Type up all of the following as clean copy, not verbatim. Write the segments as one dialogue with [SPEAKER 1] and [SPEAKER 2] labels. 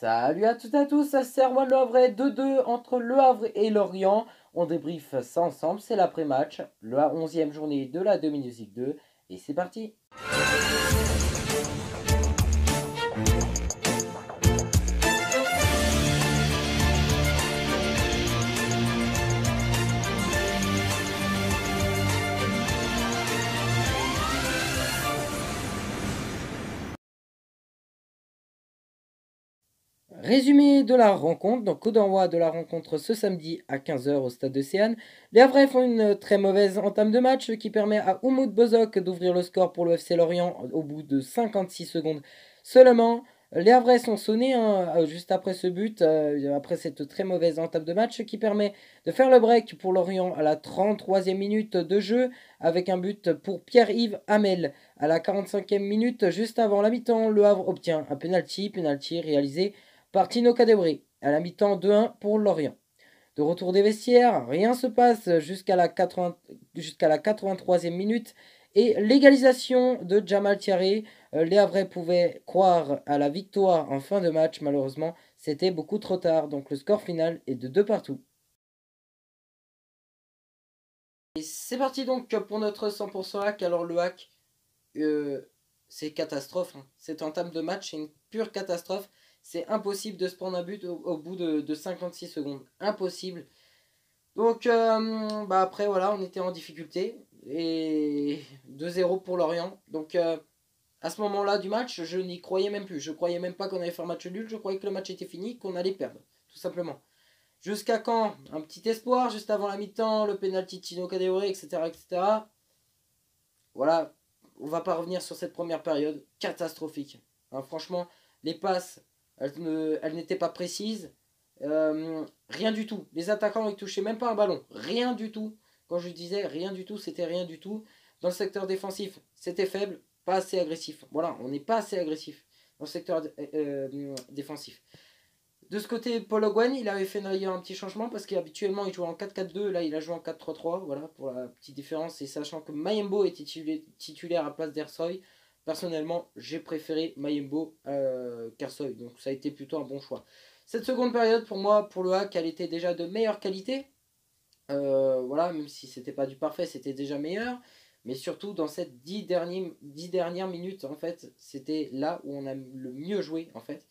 [SPEAKER 1] Salut à toutes et à tous, ça c'est Erwan Le Havre, 2-2 entre Le Havre et Lorient. On débriefe ça ensemble, c'est l'après-match, la 11e journée de la Demi-Musique 2, et c'est parti. Résumé de la rencontre, donc coup d'envoi de la rencontre ce samedi à 15h au stade de Séane. Les Havrais font une très mauvaise entame de match qui permet à Oumoud Bozok d'ouvrir le score pour le FC Lorient au bout de 56 secondes seulement. Les Havrais sont sonnés juste après ce but, après cette très mauvaise entame de match qui permet de faire le break pour Lorient à la 33e minute de jeu avec un but pour Pierre-Yves Hamel. À la 45e minute, juste avant la mi-temps, le Havre obtient un penalty réalisé par Tino Kadewere, à la mi-temps 2-1 pour Lorient. De retour des vestiaires, rien se passe jusqu'à la 83e minute et l'égalisation de Jamal Thierry. Les Havrais pouvaient croire à la victoire en fin de match, malheureusement c'était beaucoup trop tard, donc le score final est de 2 partout. Et c'est parti donc pour notre 100% hack. Alors le hack, c'est catastrophe, hein. Cette entame de match, c'est une pure catastrophe. C'est impossible de se prendre un but au bout de 56 secondes. Impossible. Donc, après, voilà, on était en difficulté. Et 2-0 pour Lorient. Donc, à ce moment-là du match, je n'y croyais même plus. Je croyais même pas qu'on allait faire match nul. Je croyais que le match était fini, qu'on allait perdre. Tout simplement. Jusqu'à quand? Un petit espoir, juste avant la mi-temps, le penalty de Tino Kadewere, etc., etc. Voilà, on va pas revenir sur cette première période catastrophique. Hein, franchement, les passes, elles n'étaient pas précises. Rien du tout. Les attaquants ne touchaient même pas un ballon. Rien du tout. Quand je disais rien du tout, c'était rien du tout. Dans le secteur défensif, c'était faible, pas assez agressif. Voilà, on n'est pas assez agressif dans le secteur défensif. De ce côté, Paul Ogwen, il avait fait d'ailleurs un petit changement parce qu'habituellement il jouait en 4-4-2, là il a joué en 4-3-3, voilà pour la petite différence. Et sachant que Mayembo était titulaire à place d'Ersoy, personnellement j'ai préféré Mayembo qu'Ersoy, donc ça a été plutôt un bon choix. Cette seconde période pour moi, pour le hack, elle était déjà de meilleure qualité. Voilà, même si c'était pas du parfait, c'était déjà meilleur. Mais surtout dans ces 10 dernières minutes, en fait, c'était là où on a le mieux joué, en fait.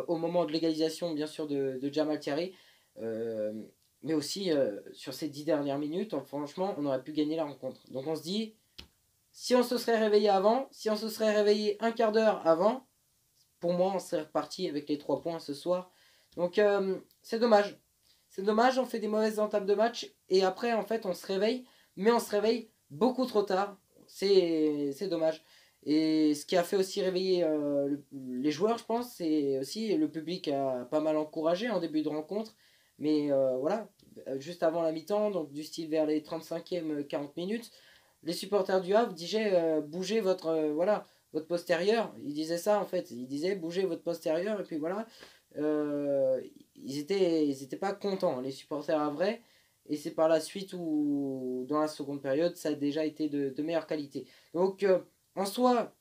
[SPEAKER 1] Au moment de l'égalisation, bien sûr, de Jamal Thierry. Euh, mais aussi, sur ces 10 dernières minutes, franchement, on aurait pu gagner la rencontre. Donc on se dit, si on se serait réveillé avant, si on se serait réveillé un quart d'heure avant, pour moi, on serait reparti avec les 3 points ce soir. Donc c'est dommage. C'est dommage, on fait des mauvaises entames de match et après, en fait, on se réveille, mais on se réveille beaucoup trop tard. C'est dommage. Et ce qui a fait aussi réveiller les joueurs, je pense, c'est aussi le public a pas mal encouragé en début de rencontre. Mais voilà, juste avant la mi-temps, donc du style vers les 35e, 40 minutes, les supporters du Havre disaient bougez votre, votre postérieur. Ils disaient ça en fait. Ils disaient bougez votre postérieur et puis voilà. Ils étaient pas contents, les supporters havrais. Et c'est par la suite où, dans la seconde période, ça a déjà été de meilleure qualité. Donc, en soi,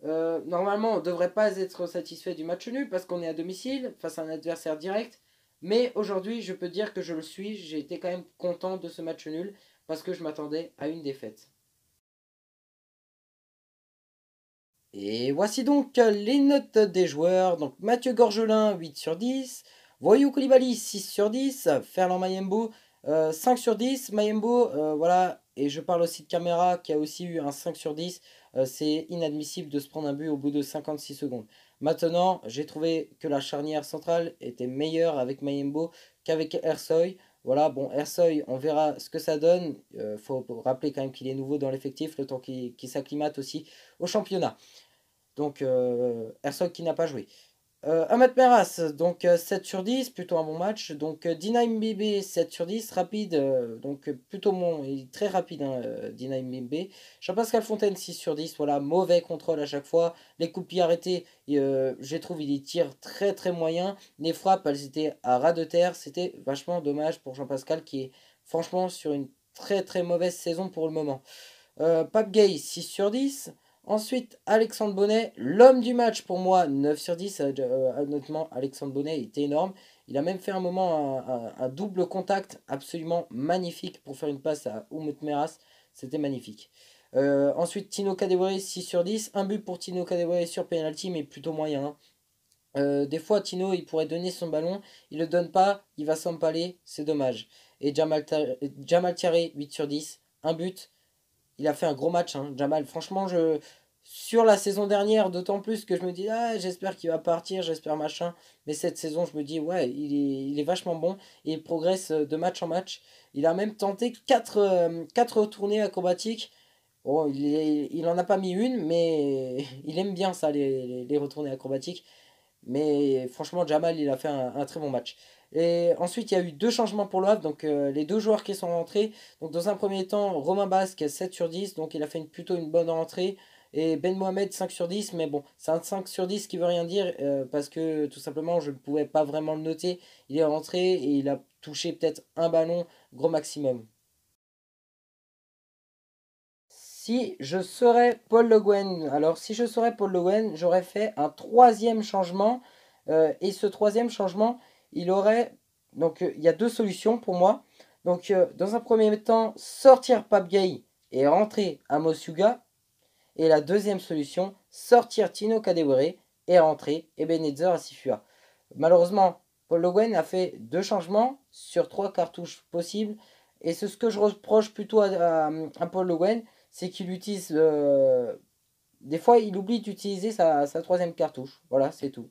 [SPEAKER 1] normalement, on ne devrait pas être satisfait du match nul parce qu'on est à domicile face à un adversaire direct. Mais aujourd'hui, je peux dire que je le suis. J'ai été quand même content de ce match nul parce que je m'attendais à une défaite. Et voici donc les notes des joueurs. Donc Mathieu Gorgelin, 8 sur 10. Voyou Koulibaly, 6 sur 10. Ferland Mayembo, 5 sur 10. Mayembo, voilà. Et je parle aussi de Caméra qui a aussi eu un 5 sur 10. C'est inadmissible de se prendre un but au bout de 56 secondes. Maintenant, j'ai trouvé que la charnière centrale était meilleure avec Mayembo qu'avec Ersoy. Voilà, bon, Ersoy, on verra ce que ça donne. Faut rappeler quand même qu'il est nouveau dans l'effectif, le temps qu'il s'acclimate aussi au championnat. Donc Herzog qui n'a pas joué. Ahmed Meras, donc 7 sur 10, plutôt un bon match. Donc Dina Mbebe, 7 sur 10, rapide, donc plutôt bon, il est très rapide, hein, Dina Mbebe. Jean-Pascal Fontaine, 6 sur 10, voilà, mauvais contrôle à chaque fois. Les coups de pied arrêtés, je trouve il y tire très très moyen. Les frappes, elles étaient à ras de terre. C'était vachement dommage pour Jean-Pascal qui est franchement sur une très très mauvaise saison pour le moment. Pape Gay, 6 sur 10. Ensuite, Alexandre Bonnet, l'homme du match pour moi, 9 sur 10. Honnêtement, Alexandre Bonnet était énorme. Il a même fait un moment un double contact absolument magnifique pour faire une passe à Umut Meras. C'était magnifique. Ensuite, Tino Kadewere, 6 sur 10. Un but pour Tino Kadewere sur penalty, mais plutôt moyen, hein. Des fois, Tino, il pourrait donner son ballon. Il le donne pas, il va s'empaler. C'est dommage. Et Jamal Thiaré, 8 sur 10. Un but. Il a fait un gros match, hein, Jamal. Franchement, sur la saison dernière, d'autant plus que je me dis, ah, j'espère qu'il va partir, j'espère machin. Mais cette saison, je me dis, ouais, il est vachement bon. Et il progresse de match en match. Il a même tenté 4 tournées acrobatiques. Bon, il en a pas mis une, mais il aime bien ça, les retournées acrobatiques. Mais franchement, Jamal, il a fait un très bon match. Et ensuite, il y a eu deux changements pour le Havre. Donc, les deux joueurs qui sont rentrés. Donc, dans un premier temps, Romain Basque, 7 sur 10. Donc, il a fait plutôt une bonne rentrée. Et Ben Mohamed, 5 sur 10. Mais bon, c'est un 5 sur 10 qui veut rien dire. Parce que tout simplement, je ne pouvais pas vraiment le noter. Il est rentré et il a touché peut-être un ballon, gros maximum. Si je serais Paul Le Guen, alors si je serais Paul Le Guen, j'aurais fait un troisième changement. Et ce troisième changement, il aurait. Donc il y a deux solutions pour moi. Donc dans un premier temps, sortir Pape Gay et rentrer Amos Yuga. Et la deuxième solution, sortir Tino Kadewere et rentrer Ebenezer Asifua. Malheureusement, Paul Le Guen a fait deux changements sur trois cartouches possibles. Et c'est ce que je reproche plutôt à Paul Le Guen, c'est qu'il utilise. Des fois, il oublie d'utiliser sa troisième cartouche. Voilà, c'est tout.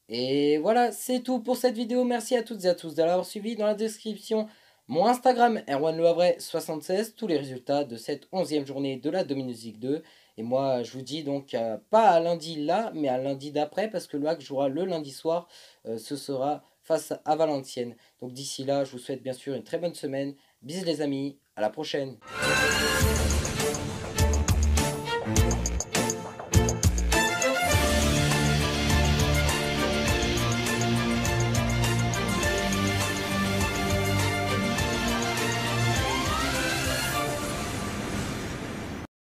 [SPEAKER 1] Et voilà, c'est tout pour cette vidéo. Merci à toutes et à tous d'avoir suivi. Dans la description, mon Instagram, Erwan Le Havre 76, tous les résultats de cette 11e journée de la Dominus League 2. Et moi, je vous dis donc pas à lundi là, mais à lundi d'après, parce que le HAC jouera le lundi soir. Ce sera face à Valenciennes. Donc d'ici là, je vous souhaite bien sûr une très bonne semaine. Bisous les amis, à la prochaine.